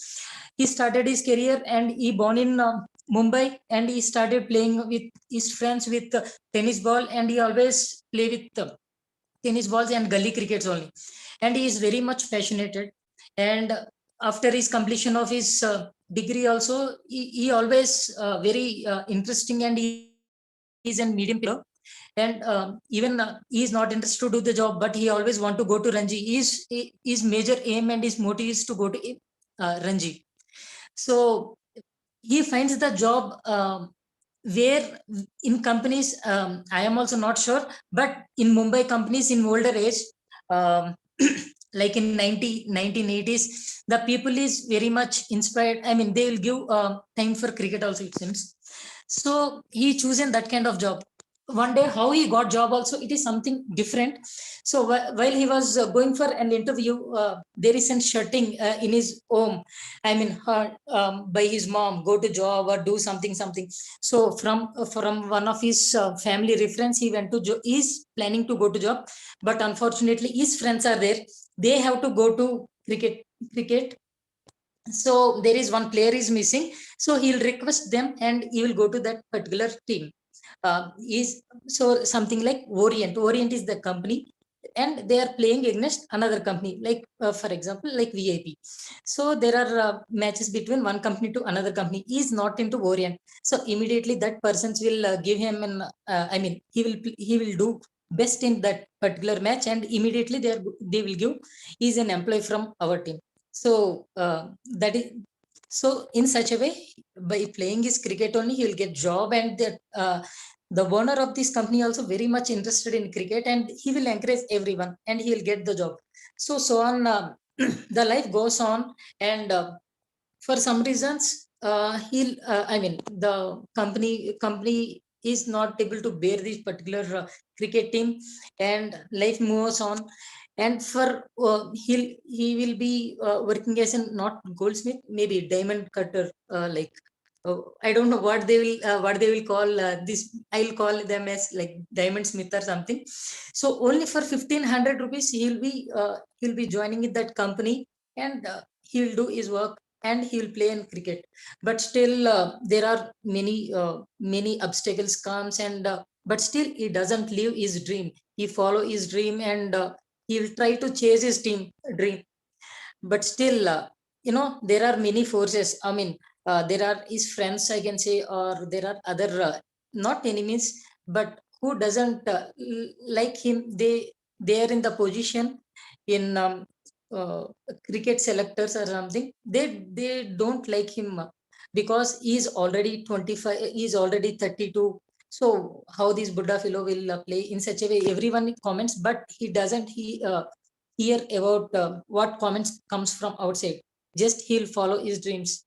He started his career and he born in Mumbai, and he started playing with his friends with tennis ball, and he always play with tennis balls and gully crickets only, and he is very much passionate. And after his completion of his degree also, he always very interesting, and he is a medium player. And even he is not interested to do the job, but he always want to go to Ranji. His major aim and his motive is to go to Ranji. So he finds the job where in companies, I am also not sure, but in Mumbai companies in older age, um, like in 1980s, the people is very much inspired. They will give time for cricket also, it seems. So he chosen that kind of job. One day how he got job also, it is something different. So while he was going for an interview, there is a shutting in his home. By his mom, go to job or do something. So from one of his family reference, he went to he's planning to go to job, but unfortunately his friends are there, they have to go to cricket. So there is one player is missing, so he'll request them and he will go to that particular team. Is so something like Orient is the company, and they are playing against another company, like for example like VIP. So there are matches between one company to another company. He is not into Orient, so immediately that persons will give him an he will do best in that particular match, and immediately they will give, he's an employee from our team. So that is, so in such a way, by playing his cricket only, he will get job, and that the owner of this company also very much interested in cricket, and he will encourage everyone, and he will get the job. So on, the life goes on. And for some reasons, he'll the company is not able to bear this particular cricket team, and life moves on. And for he will be working as a not goldsmith, maybe diamond cutter, like I don't know what they will call this. I'll call them as like diamond smith or something. So only for 1,500 rupees he'll be joining in that company, and he'll do his work, and he will play in cricket. But still there are many obstacles comes, and but still he doesn't leave his dream. He follow his dream, and he will try to chase his dream. But still there are many forces. There are his friends, I can say, or there are other not enemies, but who doesn't like him. They are in the position in cricket selectors or something. They don't like him because he's already 25, he's already 32. So how this Buddha fellow will play in such a way? Everyone comments, but he doesn't hear about what comments comes from outside. Just he'll follow his dreams.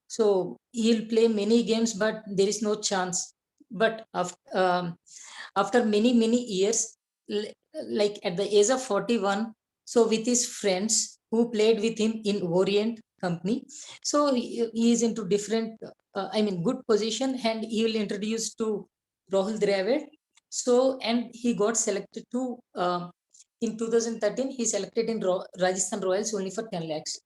So he'll play many games, but there is no chance. But after many years, like at the age of 41, so with his friends who played with him in Orient company, so he is into different, good position, and he will introduce to Rahul Dravid. So, and he got selected to, in 2013, he selected in Rajasthan Royals only for 10 lakhs.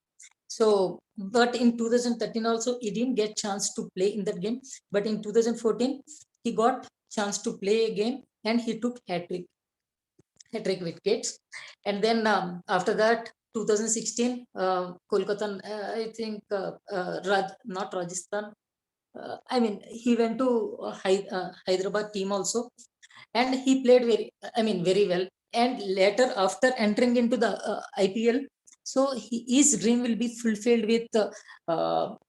So, but in 2013 also, he didn't get chance to play in that game. But in 2014, he got chance to play a game and he took hat-trick wickets. And then after that, 2016, Kolkata, I think, not Rajasthan. He went to Hyderabad team also, and he played very well. And later, after entering into the IPL, so his dream will be fulfilled with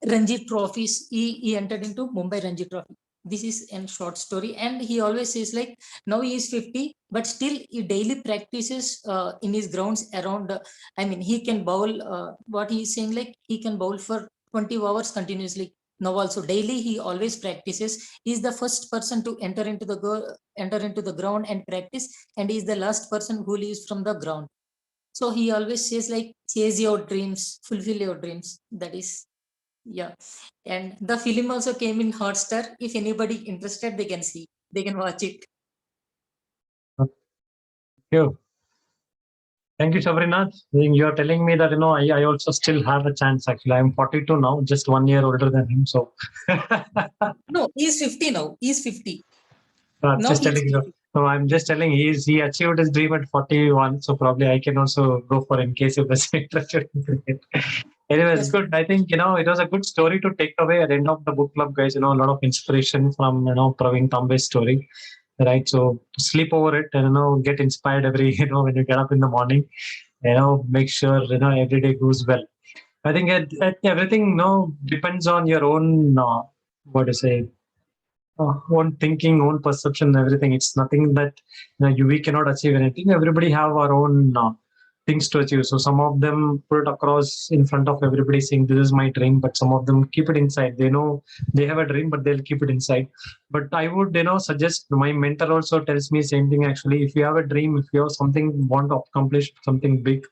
Ranji trophies. He entered into Mumbai Ranji Trophy. This is a short story, and he always says like now he is 50, but still he daily practices in his grounds around. He can bowl. What he is saying, like he can bowl for 20 hours continuously. Now also daily he always practices. He is the first person to enter into the ground and practice, and he is the last person who leaves from the ground. So he always says like chase your dreams, fulfill your dreams. That is, yeah. And the film also came in Hotstar. If anybody interested, they can watch it. you. Thank you, Sabrinath. You're telling me that, I also still have a chance. Actually, I'm 42 now, just 1 year older than him. So, No, he's 50 now. He's 50. I'm Now just he's telling you. 50. No, I'm just telling he achieved his dream at 41. So probably I can also go for in case if there's interested in cricket. Anyways, Yes. good. I think, it was a good story to take away at the end of the book club, guys. A lot of inspiration from, Praveen Tambe's story. Right. So sleep over it and, get inspired every, when you get up in the morning, make sure, every day goes well. I think everything, depends on your own, what to say, own thinking, own perception, everything. It's nothing that we cannot achieve anything. Everybody have our own things to achieve. So some of them put it across in front of everybody, saying this is my dream, but some of them keep it inside. They know they have a dream, but they'll keep it inside. But I would, suggest, my mentor also tells me same thing. Actually, if you have a dream, if you have something you want to accomplish, something big,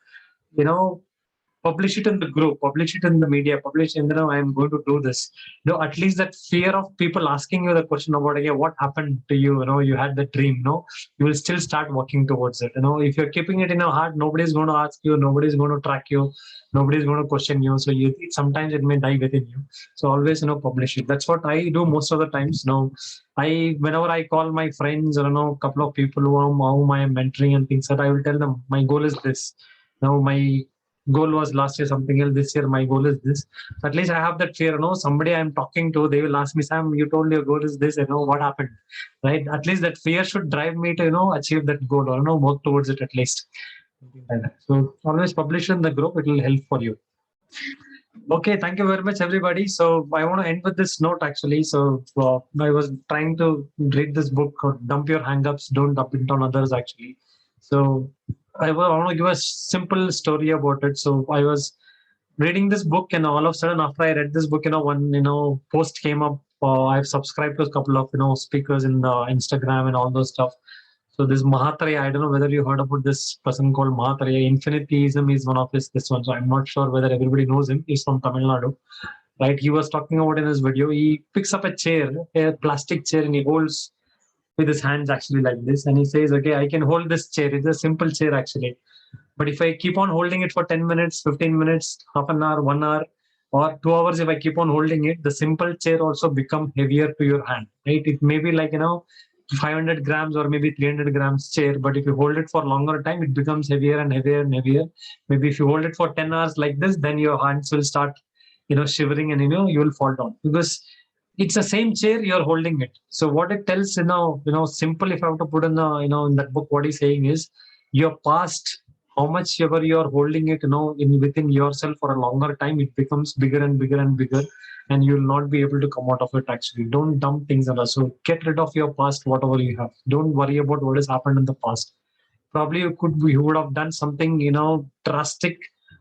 publish it in the group, publish it in the media, publish in I'm going to do this. At least that fear of people asking you the question about, yeah, what happened to you? You had the dream, you will still start working towards it. If you're keeping it in your heart, nobody's going to ask you, nobody's going to track you, nobody's going to question you. So sometimes it may die within you. So always, publish it. That's what I do most of the times. Whenever I call my friends or a couple of people whom I am mentoring and things, that I will tell them my goal is this. My goal was last year something else, this year my goal is this. So at least I have that fear. Somebody I'm talking to, they will ask me, Sam, you told your goal is this, what happened, right? At least that fear should drive me to achieve that goal or work towards it at least. So always publish in the group, it will help for you. Okay, thank you very much, everybody. So I want to end with this note, actually. So I was trying to read this book, Dump Your Hangups, Don't Dump It on Others, actually. So I want to give a simple story about it. So I was reading this book, and all of a sudden, after I read this book, one post came up. I've subscribed to a couple of speakers in the Instagram and all those stuff. So this Mahatria, I don't know whether you heard about this person called Mahatria. Infinityism is one of this one. So I'm not sure whether everybody knows him. He's from Tamil Nadu, right? He was talking about in his video. He picks up a chair, a plastic chair, and he holds with his hands actually like this, and he says, okay, I can hold this chair. It's a simple chair actually, but if I keep on holding it for 10 minutes, 15 minutes, half an hour, 1 hour, or 2 hours, if I keep on holding it, the simple chair also become heavier to your hand, right? It may be like 500 grams or maybe 300 grams chair, but if you hold it for longer time, it becomes heavier and heavier and heavier. Maybe if you hold it for 10 hours like this, then your hands will start shivering, and you will fall down, because it's the same chair, you're holding it. So what it tells, simple, if I have to put in in that book, what he's saying is your past how much ever you are holding it, in within yourself for a longer time, it becomes bigger and bigger and bigger, and you'll not be able to come out of it. Actually, don't dump things on us. So get rid of your past, whatever you have. Don't worry about what has happened in the past. Probably you would have done something, drastic,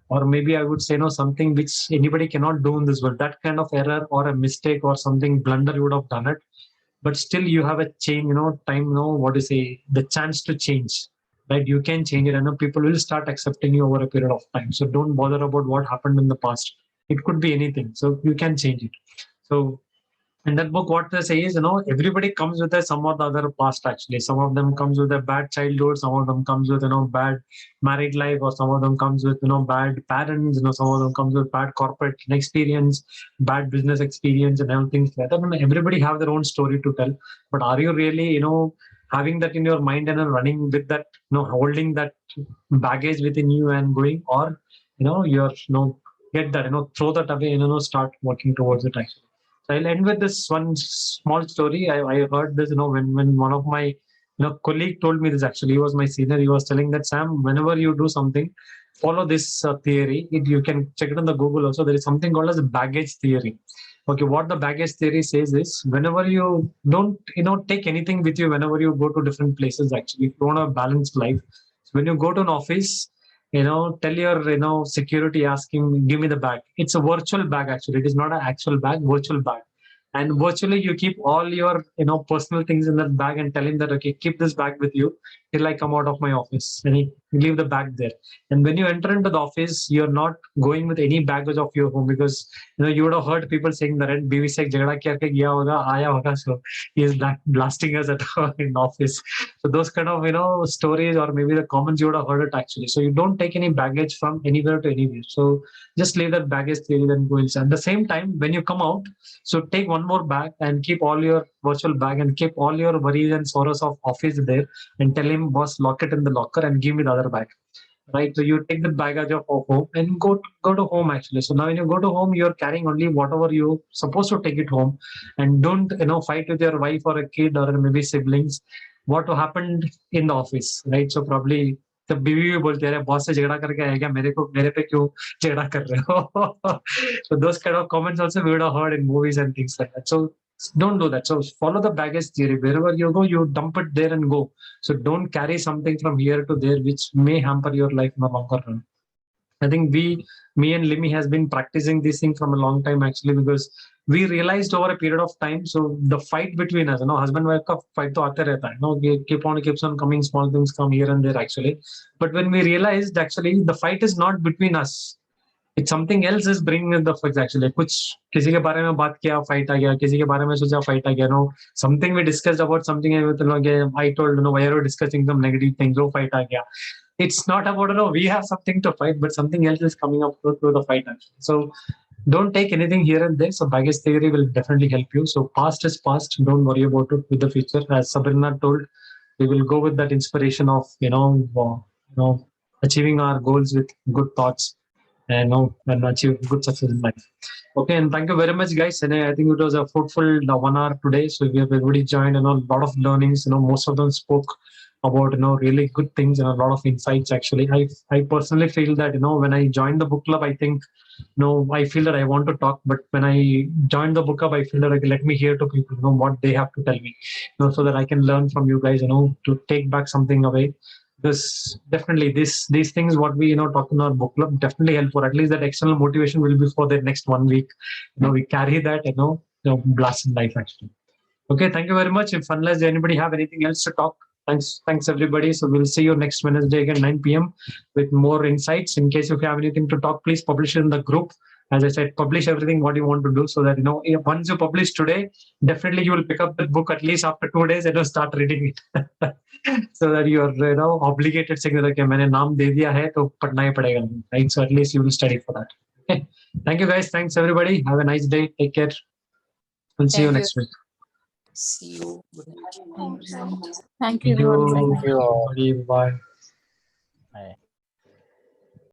or maybe I would say, something which anybody cannot do in this world. That kind of error or a mistake or something blunder, you would have done it. But still you have a change, time, what to say, the chance to change, right? You can change it. I know people will start accepting you over a period of time. So don't bother about what happened in the past. It could be anything. So you can change it. So in that book, what they say is, everybody comes with a some or the other past. Actually, some of them comes with a bad childhood, some of them comes with bad married life, or some of them comes with bad parents. Some of them comes with bad corporate experience, bad business experience, and everything like that. I mean, everybody have their own story to tell. But are you really, having that in your mind and running with that, holding that baggage within you and going, or you're get that, throw that away and start working towards it actually. So I'll end with this one small story. I heard this, when one of my colleague told me this. Actually, he was my senior. He was telling that, Sam, whenever you do something, follow this theory. You can check it on the Google also. There is something called as baggage theory. Okay, what the baggage theory says is, whenever you don't, take anything with you, whenever you go to different places, actually, if you want a balanced life, so when you go to an office, tell your, security, ask him, give me the bag. It's a virtual bag, actually. It is not an actual bag, virtual bag. And virtually you keep all your, personal things in that bag and tell him that, okay, keep this bag with you till I come out of my office. And you leave the bag there. And when you enter into the office, you're not going with any baggage of your home, because, you would have heard people saying that BV se jagda kiya ke gaya hoga, aaya hoga. So he is blasting us at in office. So those kind of, stories, or maybe the comments, you would have heard it actually. So you don't take any baggage from anywhere to anywhere. So just leave that baggage theory and go inside. At the same time, when you come out, so take one more bag and keep all your virtual bag and keep all your worries and sorrows of office there, and tell him, boss, lock it in the locker and give me the other bag. Right. So you take the baggage of home and go to home actually. So now when you go to home, you're carrying only whatever you're supposed to take it home, and don't fight with your wife or a kid or maybe siblings what happened in the office, right? So probably the बीवी भी बोलती है, boss से झगड़ा करके आएगा, मेरे पे क्यों झगड़ा कर रहे हो? So those kind of comments also we would have heard in movies and things like that. So don't do that. So follow the baggage theory. Wherever you go, you dump it there and go. So don't carry something from here to there which may hamper your life in the longer run. I think me and Limi has been practicing this thing from a long time actually, because we realized over a period of time. So the fight between us, husband wife ka fight to aate rehta hai, keeps on coming, small things come here and there actually. But when we realized actually the fight is not between us, it's something else is bringing in the fight actually. कुछ किसी के बारे में बात किया, fight आ गया, किसी के बारे में सोचा, fight आ गया, something we discussed about something, I told, why are you discussing some negative things, fight आ गया. It's not about, we have something to fight, but something else is coming up through the fight actually. So don't take anything here and there. So baggage theory will definitely help you. So past is past. Don't worry about it with the future. As Sabrina told, we will go with that inspiration of, achieving our goals with good thoughts and achieve good success in life. Okay, and thank you very much, guys. And I think it was a fruitful 1 hour today. So we have everybody joined, a lot of learnings. Most of them spoke about really good things and a lot of insights. Actually, I personally feel that when I joined the book club, I think I feel that I want to talk, but when I joined the book club, I feel that let me hear to people what they have to tell me, so that I can learn from you guys, to take back something away. Because definitely these things what we talk in our book club definitely help, for at least that external motivation will be for the next 1 week. We carry that blast in life actually. Okay, thank you very much. If unless anybody have anything else to talk, thanks everybody. So we'll see you next Wednesday again 9 p.m. with more insights. In case if you have anything to talk, please publish it in the group. As I said, publish everything what you want to do, so that once you publish today, definitely you will pick up the book at least after 2 days and start reading it. So that you are obligated saying that okay, मैंने नाम दे दिया है तो पढ़ना ही पड़ेगा, right? So at least you will study for that. Okay. Thank you guys. Thanks everybody. Have a nice day. Take care. We'll see you next week. See you. Good night. Thank you, everyone. Thank you. Bye.